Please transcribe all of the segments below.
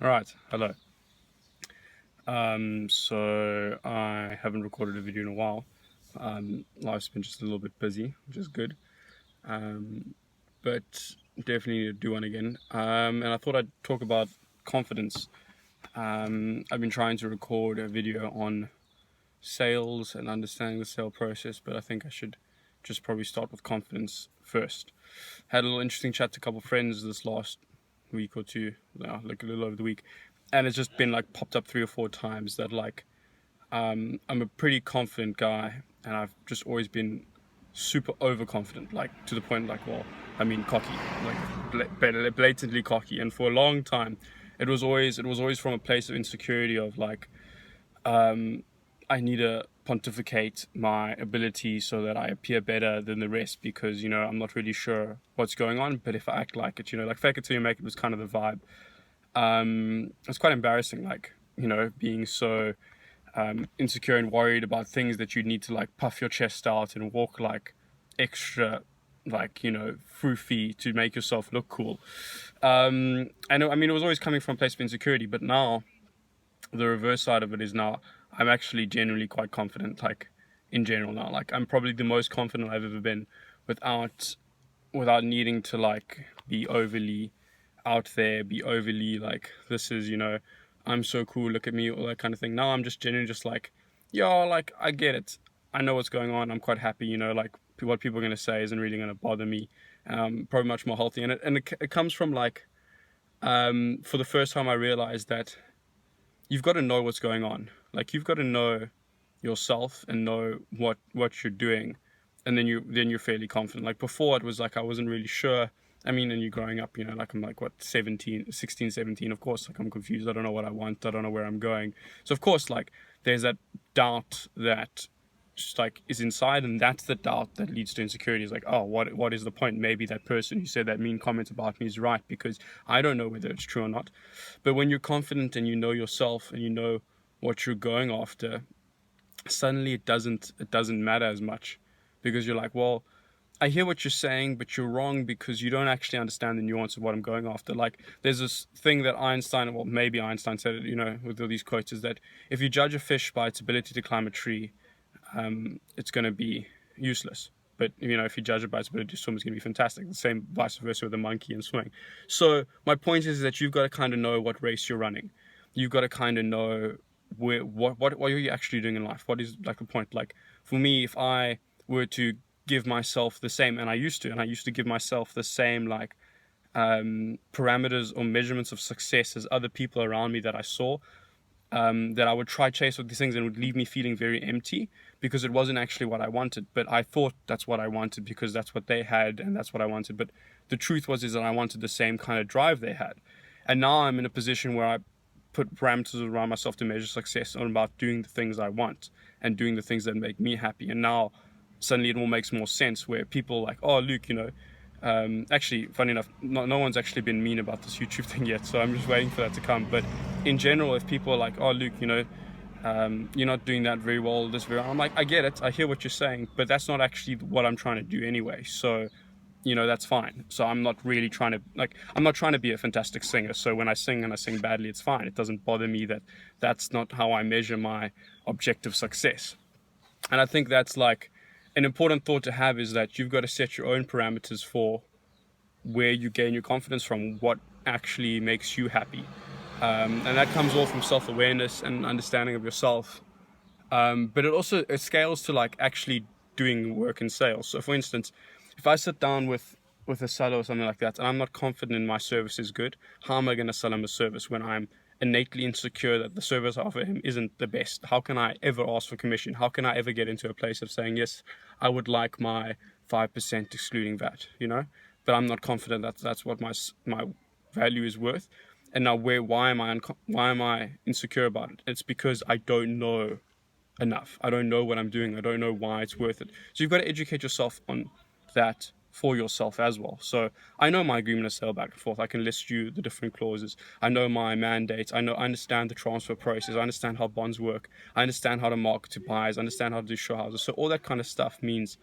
All right, hello. So I haven't recorded a video in a while. Life's been just a little bit busy, which is good. Um, but definitely need to do one again. And I thought I'd talk about confidence. I've been trying to record a video on sales and understanding the sale process, but I think I should just probably start with confidence first. Had a little interesting chat to a couple of friends this last week or two, like a little over the week, and it's just been like popped up 3 or 4 times that I'm a pretty confident guy, and I've just always been super overconfident, like to the point cocky, like blatantly cocky, and for a long time, it was always from a place of insecurity of um, I need to pontificate my ability so that I appear better than the rest because I'm not really sure what's going on, but if I act like it, like fake it till you make it was kind of the vibe. It's quite embarrassing, being so insecure and worried about things that you need to like puff your chest out and walk like extra froofy to make yourself look cool. I mean it was always coming from a place of insecurity, but now the reverse side of it is now I'm actually generally quite confident, like in general now. Like I'm probably the most confident I've ever been without without needing to like be overly out there, be overly like this is, I'm so cool, look at me, all that kind of thing. Now I'm just genuinely just like, yo, like I get it. I know what's going on. I'm quite happy, like what people are gonna say isn't really gonna bother me. Probably much more healthy, and it comes from for the first time I realized that you've got to know what's going on. Like you've got to know yourself and know what you're doing, and then you're fairly confident. Like before, it was like I wasn't really sure. I mean, and you're growing up, like I'm like what 17, 16, 17. Of course, like I'm confused. I don't know what I want. I don't know where I'm going. So of course, like there's that doubt that just like is inside, and that's the doubt that leads to insecurity. Is like, oh, what is the point? Maybe that person who said that mean comment about me is right because I don't know whether it's true or not. But when you're confident and you know yourself and you know what you're going after, suddenly it doesn't matter as much because you're like, well, I hear what you're saying, but you're wrong because you don't actually understand the nuance of what I'm going after. Like, there's this thing that Einstein, well, maybe Einstein said it, with all these quotes, is that if you judge a fish by its ability to climb a tree, it's going to be useless. But if you judge it by its ability to swim, it's going to be fantastic. The same vice versa with a monkey and swimming. So my point is that you've got to kind of know what race you're running. You've got to kind of know what are you actually doing in life. What is like the point? Like for me, if I were to give myself the same, and I used to give myself the same parameters or measurements of success as other people around me that I saw, that I would try chase with these things and it would leave me feeling very empty because it wasn't actually what I wanted. But I thought that's what I wanted because that's what they had and that's what I wanted. But the truth is that I wanted the same kind of drive they had. And now I'm in a position where I put parameters around myself to measure success on about doing the things I want and doing the things that make me happy. And now suddenly it all makes more sense where people are like, oh, Luke, actually, funny enough, no one's actually been mean about this YouTube thing yet, so I'm just waiting for that to come. But in general, if people are like, oh, Luke, you're not doing that very well, I'm like, I get it, I hear what you're saying, but that's not actually what I'm trying to do anyway. So, that's fine. So I'm not really trying to, I'm not trying to be a fantastic singer. So when I sing and I sing badly, it's fine. It doesn't bother me that that's not how I measure my objective success. And I think that's like an important thought to have, is that you've got to set your own parameters for where you gain your confidence from, what actually makes you happy. And that comes all from self-awareness and understanding of yourself. But it scales to like actually doing work in sales. So for instance, if I sit down with a seller or something like that, and I'm not confident in my service is good, how am I going to sell him a service when I'm innately insecure that the service I offer him isn't the best? How can I ever ask for commission? How can I ever get into a place of saying, yes, I would like my 5% excluding VAT, But I'm not confident that that's what my value is worth. And now why am I insecure about it? It's because I don't know enough. I don't know what I'm doing. I don't know why it's worth it. So you've got to educate yourself on that for yourself as well. So I know my agreement of sale back and forth. I can list you the different clauses. I know my mandates. I understand the transfer process. I understand how bonds work. I understand how to market to buyers. I understand how to do show houses. So all that kind of stuff means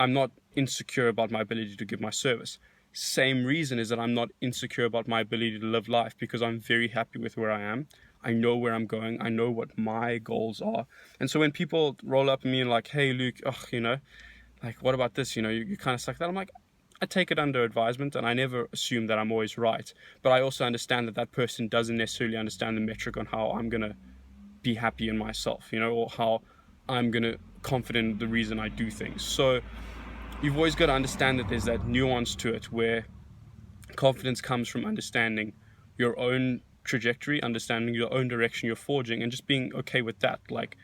I'm not insecure about my ability to give my service. same reason is that I'm not insecure about my ability to live life, because I'm very happy with where I am. I know where I'm going. I know what my goals are. And so when people roll up at me and like, hey, Luke, like, what about this? You kind of suck that. I'm like, I take it under advisement, and I never assume that I'm always right. But I also understand that that person doesn't necessarily understand the metric on how I'm going to be happy in myself, or how I'm going to confident in the reason I do things. So you've always got to understand that there's that nuance to it, where confidence comes from understanding your own trajectory, understanding your own direction you're forging, and just being okay with that. Like,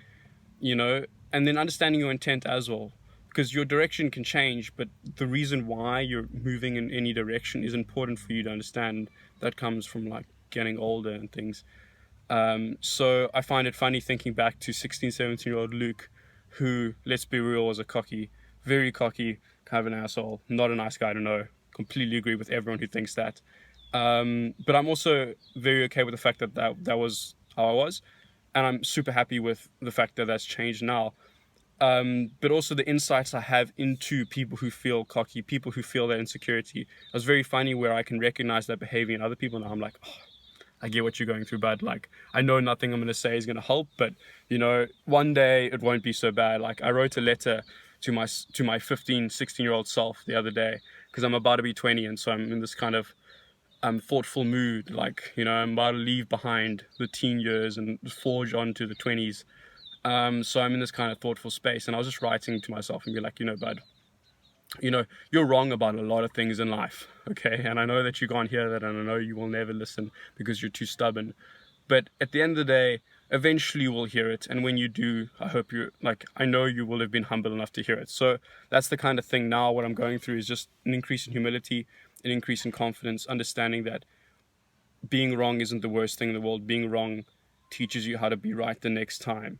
and then understanding your intent as well, because your direction can change, but the reason why you're moving in any direction is important for you to understand. That comes from like getting older and things. So I find it funny thinking back to 16, 17-year-old Luke, who, let's be real, was very cocky, kind of an asshole, not a nice guy to know. Completely agree with everyone who thinks that. But I'm also very okay with the fact that was how I was. And I'm super happy with the fact that that's changed now. But also the insights I have into people who feel cocky, people who feel that insecurity. It was very funny where I can recognize that behavior in other people. Now I'm like, oh, I get what you're going through, bud. Like, I know nothing I'm going to say is going to help, but one day it won't be so bad. Like, I wrote a letter to my 15, 16-year-old self the other day, because I'm about to be 20, and so I'm in this kind of thoughtful mood. Like, I'm about to leave behind the teen years and forge on to the 20s. So I'm in this kind of thoughtful space, and I was just writing to myself and be like, bud, you're wrong about a lot of things in life, okay? And I know that you can't hear that, and I know you will never listen because you're too stubborn. But at the end of the day, eventually you will hear it. And when you do, I know you will have been humble enough to hear it. So that's the kind of thing now. What I'm going through is just an increase in humility, an increase in confidence, understanding that being wrong isn't the worst thing in the world. Being wrong teaches you how to be right the next time.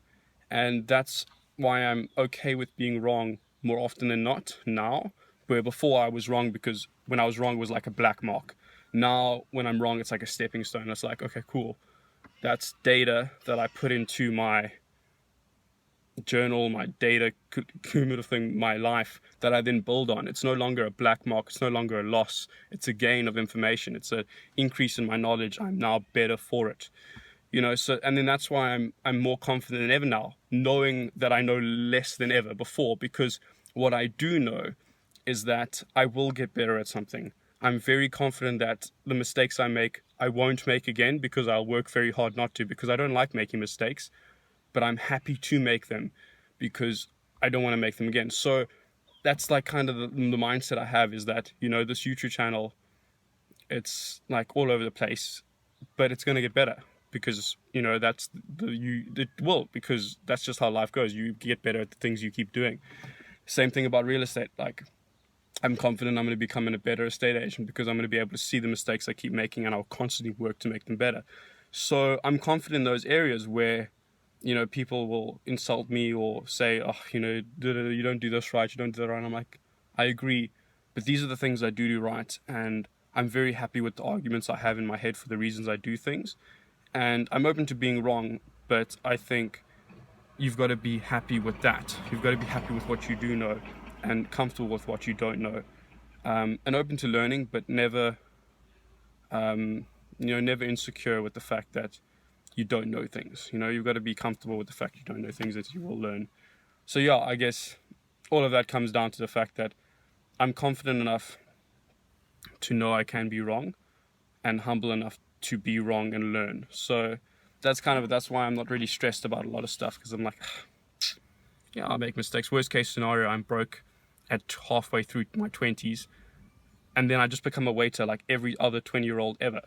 And that's why I'm okay with being wrong more often than not now, where before I was wrong because when I was wrong it was like a black mark. Now when I'm wrong, it's like a stepping stone. It's like, okay, cool. That's data that I put into my journal, my data cumulative thing, my life, that I then build on. It's no longer a black mark. It's no longer a loss. It's a gain of information. It's an increase in my knowledge. I'm now better for it. So, and then that's why I'm more confident than ever now, knowing that I know less than ever before, because what I do know is that I will get better at something. I'm very confident that the mistakes I make, I won't make again, because I'll work very hard not to, because I don't like making mistakes, but I'm happy to make them because I don't want to make them again. So that's like kind of the mindset I have, is that, this YouTube channel, it's like all over the place, but it's going to get better. Because that's it will, because that's just how life goes. You get better at the things you keep doing. Same thing about real estate. Like, I'm confident I'm going to become a better estate agent because I'm going to be able to see the mistakes I keep making, and I'll constantly work to make them better. So I'm confident in those areas where people will insult me or say, oh, you don't do this right, you don't do that right. I'm like, I agree, but these are the things I do right, and I'm very happy with the arguments I have in my head for the reasons I do things. And I'm open to being wrong, but I think you've got to be happy with that. You've got to be happy with what you do know and comfortable with what you don't know. And open to learning, but never, never insecure with the fact that you don't know things. You've got to be comfortable with the fact you don't know things that you will learn. So yeah, I guess all of that comes down to the fact that I'm confident enough to know I can be wrong, and humble enough to be wrong and learn. So that's why I'm not really stressed about a lot of stuff, because I'm like, yeah, I'll make mistakes. Worst case scenario, I'm broke at halfway through my 20s, and then I just become a waiter like every other 20-year-old ever.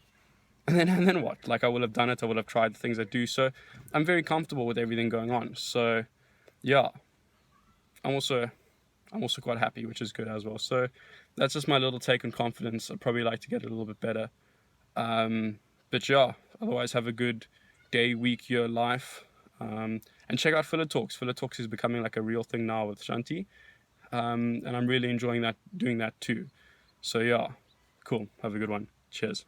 And then what? Like, I will have done it. I will have tried the things I do. So I'm very comfortable with everything going on. So yeah, I'm also quite happy, which is good as well. So that's just my little take on confidence. I'd probably like to get it a little bit better. But yeah, otherwise have a good day, week, year, life. And check out Filler Talks. Filler Talks is becoming like a real thing now with Shanti. And I'm really enjoying doing that too. So yeah, cool. Have a good one. Cheers.